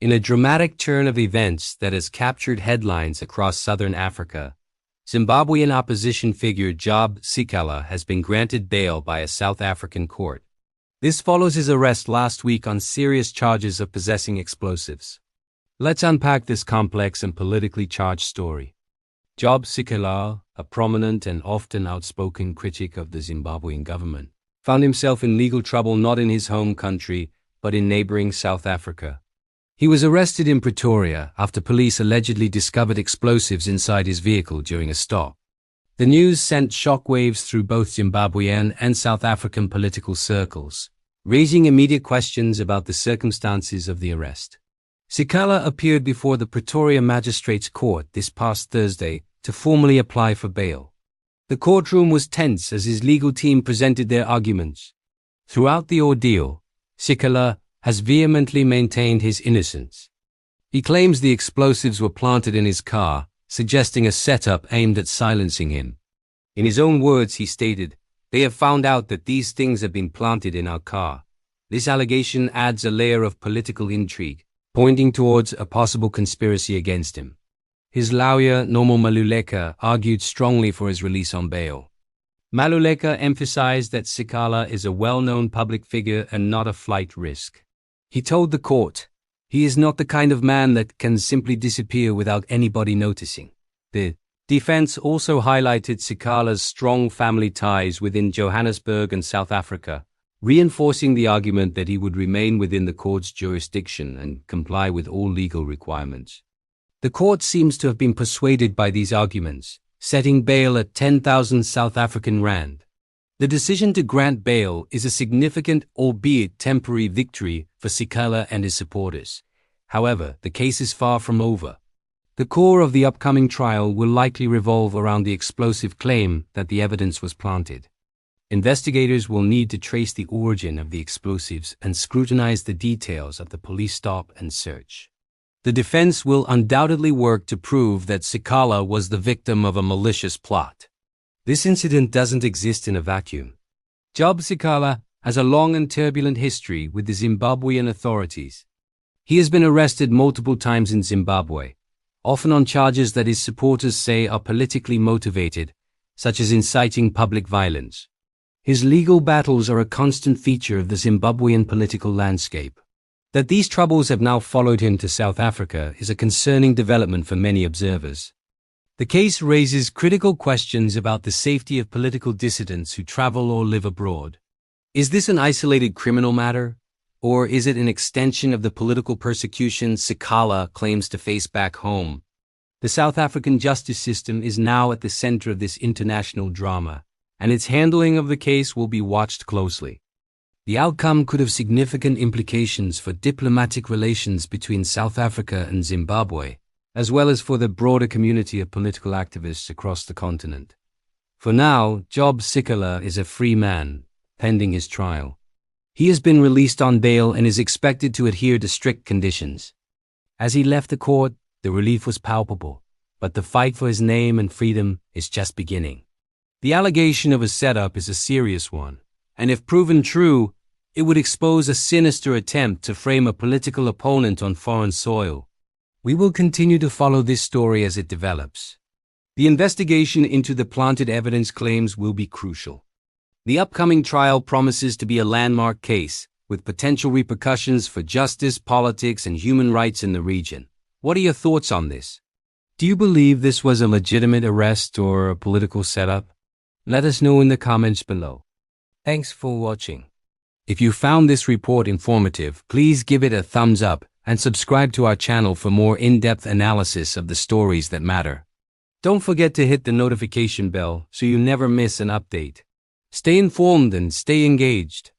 In a dramatic turn of events that has captured headlines across southern Africa, Zimbabwean opposition figure Job Sikhala has been granted bail by a South African court. This follows his arrest last week on serious charges of possessing explosives. Let's unpack this complex and politically charged story. Job Sikhala, a prominent and often outspoken critic of the Zimbabwean government, found himself in legal trouble not in his home country, but in neighboring South Africa. He was arrested in Pretoria after police allegedly discovered explosives inside his vehicle during a stop. The news sent shockwaves through both Zimbabwean and South African political circles, raising immediate questions about the circumstances of the arrest. Sikhala appeared before the Pretoria Magistrates Court this past Thursday to formally apply for bail. The courtroom was tense as his legal team presented their arguments. Throughout the ordeal, Sikhala has vehemently maintained his innocence. He claims the explosives were planted in his car, suggesting a setup aimed at silencing him. In his own words, he stated, "They have found out that these things have been planted in our car." This allegation adds a layer of political intrigue, pointing towards a possible conspiracy against him. His lawyer, Maluleka, argued strongly for his release on bail. Maluleka emphasized that Sikhala is a well-known public figure and not a flight risk. He told the court, "He is not the kind of man that can simply disappear without anybody noticing." The defense also highlighted Sikhala's strong family ties within Johannesburg and South Africa, reinforcing the argument that he would remain within the court's jurisdiction and comply with all legal requirements. The court seems to have been persuaded by these arguments, setting bail at 10,000 South African rand. The decision to grant bail is a significant, albeit temporary, victory for Sikhala and his supporters. However, the case is far from over. The core of the upcoming trial will likely revolve around the explosive claim that the evidence was planted. Investigators will need to trace the origin of the explosives and scrutinize the details of the police stop and search. The defense will undoubtedly work to prove that Sikhala was the victim of a malicious plot. This incident doesn't exist in a vacuum. Job Sikhala has a long and turbulent history with the Zimbabwean authorities. He has been arrested multiple times in Zimbabwe, often on charges that his supporters say are politically motivated, such as inciting public violence. His legal battles are a constant feature of the Zimbabwean political landscape. That these troubles have now followed him to South Africa is a concerning development for many observers. The case raises critical questions about the safety of political dissidents who travel or live abroad. Is this an isolated criminal matter, or is it an extension of the political persecution Sikhala claims to face back home? The South African justice system is now at the center of this international drama, and its handling of the case will be watched closely. The outcome could have significant implications for diplomatic relations between South Africa and Zimbabwe, as well as for the broader community of political activists across the continent. For now, Job Sikhala is a free man, pending his trial. He has been released on bail and is expected to adhere to strict conditions. As he left the court, the relief was palpable, but the fight for his name and freedom is just beginning. The allegation of a setup is a serious one, and if proven true, it would expose a sinister attempt to frame a political opponent on foreign soil. We will continue to follow this story as it develops. The investigation into the planted evidence claims will be crucial. The upcoming trial promises to be a landmark case, with potential repercussions for justice, politics, and human rights in the region. What are your thoughts on this? Do you believe this was a legitimate arrest or a political setup? Let us know in the comments below. Thanks for watching. If you found this report informative, please give it a thumbs up and subscribe to our channel for more in-depth analysis of the stories that matter. Don't forget to hit the notification bell so you never miss an update. Stay informed and stay engaged.